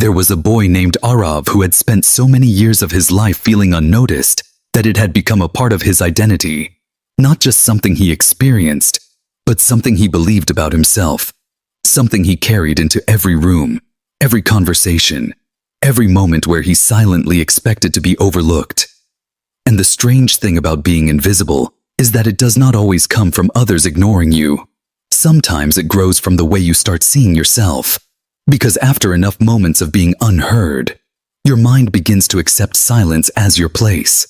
There was a boy named Arav who had spent so many years of his life feeling unnoticed that it had become a part of his identity. Not just something he experienced, but something he believed about himself. Something he carried into every room, every conversation, every moment where he silently expected to be overlooked. And the strange thing about being invisible is that it does not always come from others ignoring you. Sometimes it grows from the way you start seeing yourself. Because after enough moments of being unheard, your mind begins to accept silence as your place.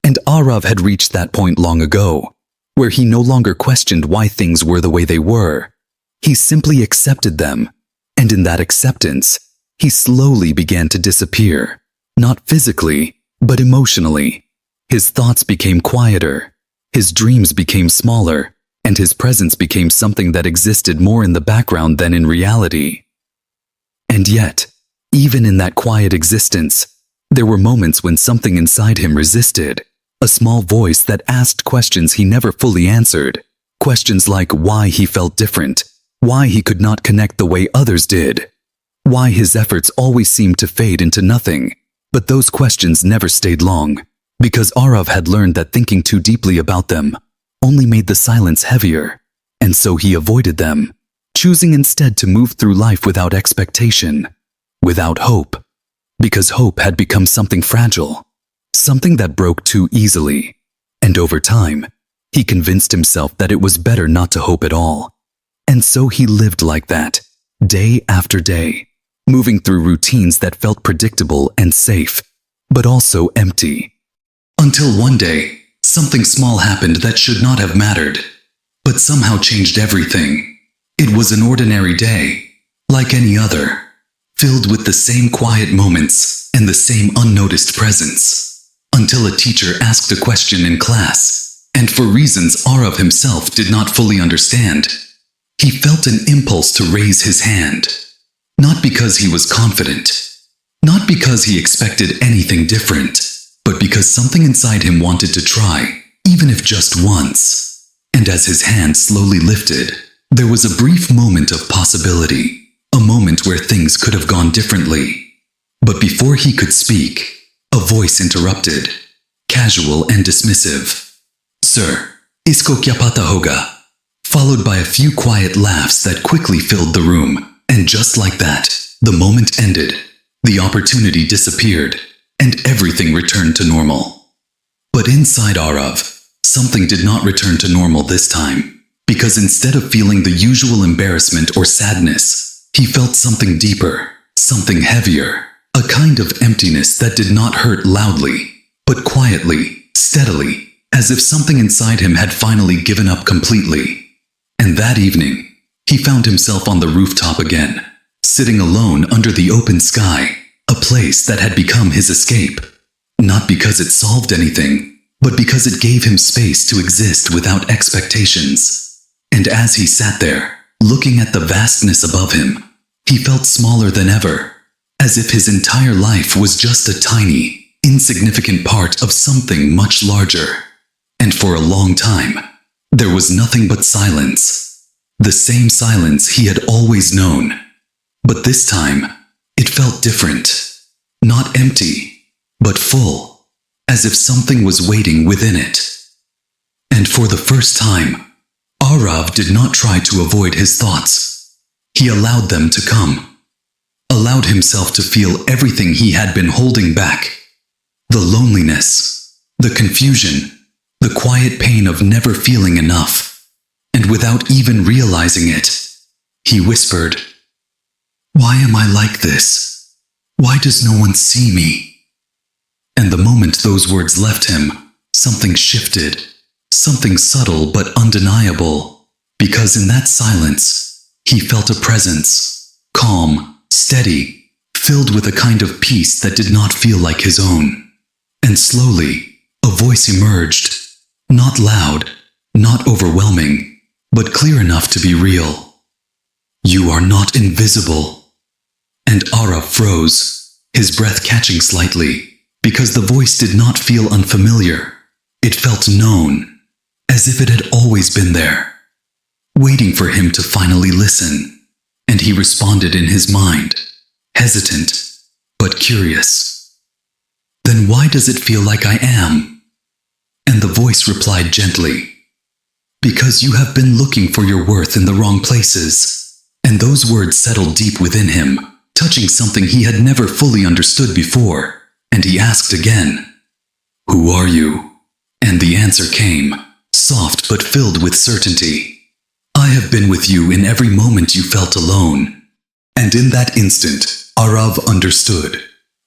And Arav had reached that point long ago, where he no longer questioned why things were the way they were. He simply accepted them, and in that acceptance, he slowly began to disappear, not physically, but emotionally. His thoughts became quieter, his dreams became smaller, and his presence became something that existed more in the background than in reality. And yet, even in that quiet existence, there were moments when something inside him resisted, a small voice that asked questions he never fully answered, questions like why he felt different, why he could not connect the way others did, why his efforts always seemed to fade into nothing. But those questions never stayed long, because Arav had learned that thinking too deeply about them only made the silence heavier, and so he avoided them, choosing instead to move through life without expectation, without hope, because hope had become something fragile, something that broke too easily. And over time, he convinced himself that it was better not to hope at all. And so he lived like that, day after day, moving through routines that felt predictable and safe, but also empty. Until one day, something small happened that should not have mattered, but somehow changed everything. It was an ordinary day, like any other, filled with the same quiet moments and the same unnoticed presence, until a teacher asked a question in class, and for reasons Arav himself did not fully understand, he felt an impulse to raise his hand. Not because he was confident, not because he expected anything different, but because something inside him wanted to try, even if just once. And as his hand slowly lifted, there was a brief moment of possibility, a moment where things could have gone differently. But before he could speak, a voice interrupted, casual and dismissive. "Sir, isko kya pata hoga?" Followed by a few quiet laughs that quickly filled the room. And just like that, the moment ended, the opportunity disappeared, and everything returned to normal. But inside Arav, something did not return to normal this time, because instead of feeling the usual embarrassment or sadness, he felt something deeper, something heavier, a kind of emptiness that did not hurt loudly, but quietly, steadily, as if something inside him had finally given up completely. And that evening, he found himself on the rooftop again, sitting alone under the open sky, a place that had become his escape. Not because it solved anything, but because it gave him space to exist without expectations. And as he sat there, looking at the vastness above him, he felt smaller than ever, as if his entire life was just a tiny, insignificant part of something much larger. And for a long time, there was nothing but silence. The same silence he had always known. But this time, it felt different. Not empty, but full, as if something was waiting within it. And for the first time, Arav did not try to avoid his thoughts. He allowed them to come. Allowed himself to feel everything he had been holding back. The loneliness, the confusion, the quiet pain of never feeling enough. And without even realizing it, he whispered, "Why am I like this? Why does no one see me?" And the moment those words left him, something shifted, something subtle but undeniable, because in that silence, he felt a presence, calm, steady, filled with a kind of peace that did not feel like his own. And slowly, a voice emerged, not loud, not overwhelming, but clear enough to be real. "You are not invisible." And Arav froze, his breath catching slightly, because the voice did not feel unfamiliar. It felt known, as if it had always been there, waiting for him to finally listen. And he responded in his mind, hesitant, but curious. Then why does it feel like I am? And the voice replied gently, because you have been looking for your worth in the wrong places. And those words settled deep within him, touching something he had never fully understood before. And he asked again, who are you? And the answer came, soft but filled with certainty. I have been with you in every moment you felt alone. And in that instant, Arav understood,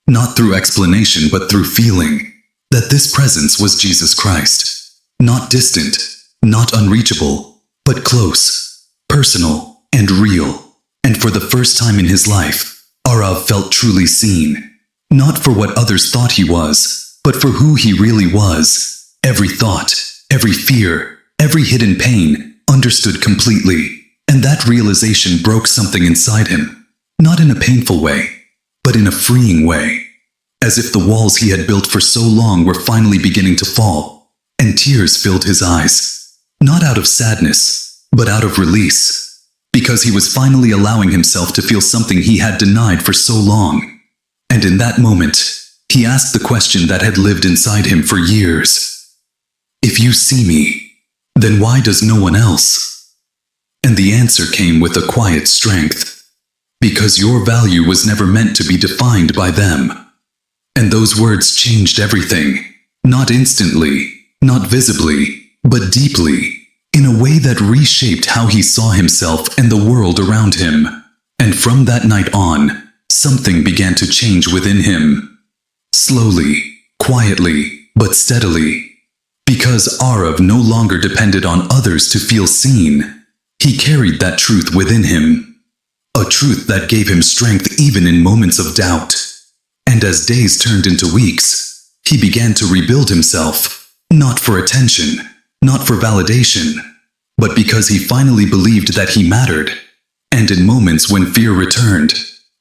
not through explanation but through feeling, that this presence was Jesus Christ. Not distant, not unreachable, but close, personal, and real. And for the first time in his life, Arav felt truly seen. Not for what others thought he was, but for who he really was. Every thought, every fear, every hidden pain, understood completely. And that realization broke something inside him. Not in a painful way, but in a freeing way. As if the walls he had built for so long were finally beginning to fall. And tears filled his eyes. Not out of sadness, but out of release. Because he was finally allowing himself to feel something he had denied for so long. And in that moment, he asked the question that had lived inside him for years. If you see me, then why does no one else? And the answer came with a quiet strength. Because your value was never meant to be defined by them. And those words changed everything. Not instantly, not visibly, but deeply. In a way that reshaped how he saw himself and the world around him. And from that night on, something began to change within him. Slowly, quietly, but steadily. Because Arav no longer depended on others to feel seen. He carried that truth within him. A truth that gave him strength even in moments of doubt. And as days turned into weeks, he began to rebuild himself. Not for attention. Not for validation, but because he finally believed that he mattered. And in moments when fear returned,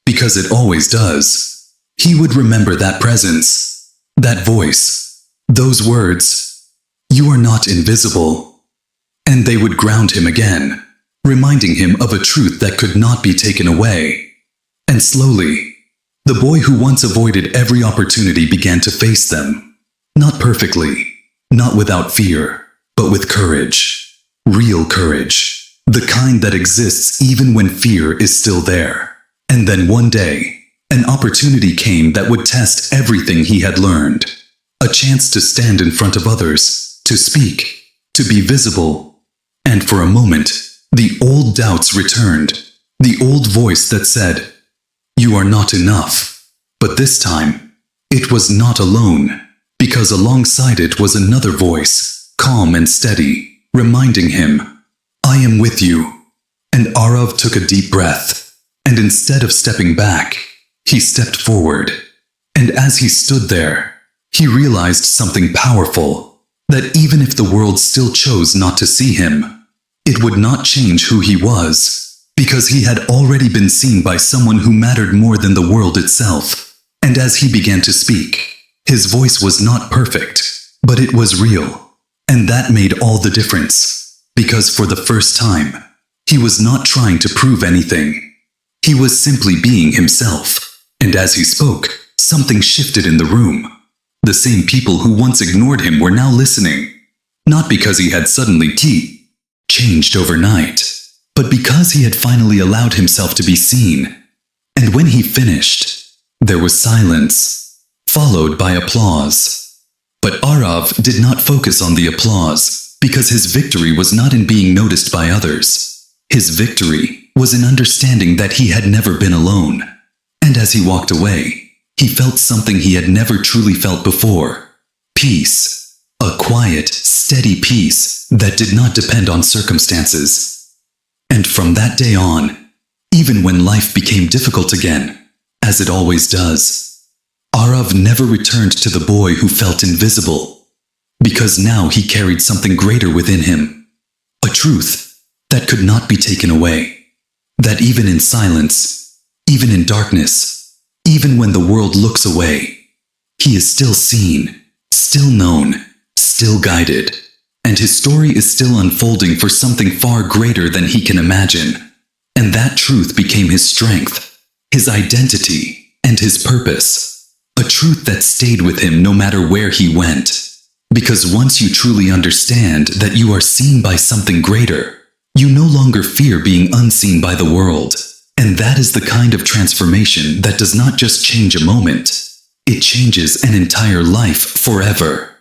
because it always does, he would remember that presence, that voice, those words, you are not invisible. And they would ground him again, reminding him of a truth that could not be taken away. And slowly, the boy who once avoided every opportunity began to face them. Not perfectly, not without fear. But with courage. Real courage. The kind that exists even when fear is still there. And then one day, an opportunity came that would test everything he had learned. A chance to stand in front of others, to speak, to be visible. And for a moment, the old doubts returned. The old voice that said, you are not enough. But this time, it was not alone. Because alongside it was another voice. Calm and steady, reminding him, I am with you. And Arav took a deep breath, and instead of stepping back, he stepped forward. And as he stood there, he realized something powerful, that even if the world still chose not to see him, it would not change who he was, because he had already been seen by someone who mattered more than the world itself. And as he began to speak, his voice was not perfect, but it was real. And that made all the difference, because for the first time, he was not trying to prove anything. He was simply being himself. And as he spoke, something shifted in the room. The same people who once ignored him were now listening. Not because he had suddenly changed overnight, but because he had finally allowed himself to be seen. And when he finished, there was silence, followed by applause. But Arav did not focus on the applause, because his victory was not in being noticed by others. His victory was in understanding that he had never been alone. And as he walked away, he felt something he had never truly felt before. Peace. A quiet, steady peace that did not depend on circumstances. And from that day on, even when life became difficult again, as it always does, Arav never returned to the boy who felt invisible, because now he carried something greater within him. A truth that could not be taken away. That even in silence, even in darkness, even when the world looks away, he is still seen, still known, still guided. And his story is still unfolding for something far greater than he can imagine. And that truth became his strength. his identity, and his purpose. A truth that stayed with him no matter where he went. Because once you truly understand that you are seen by something greater, you no longer fear being unseen by the world. And that is the kind of transformation that does not just change a moment, it changes an entire life forever.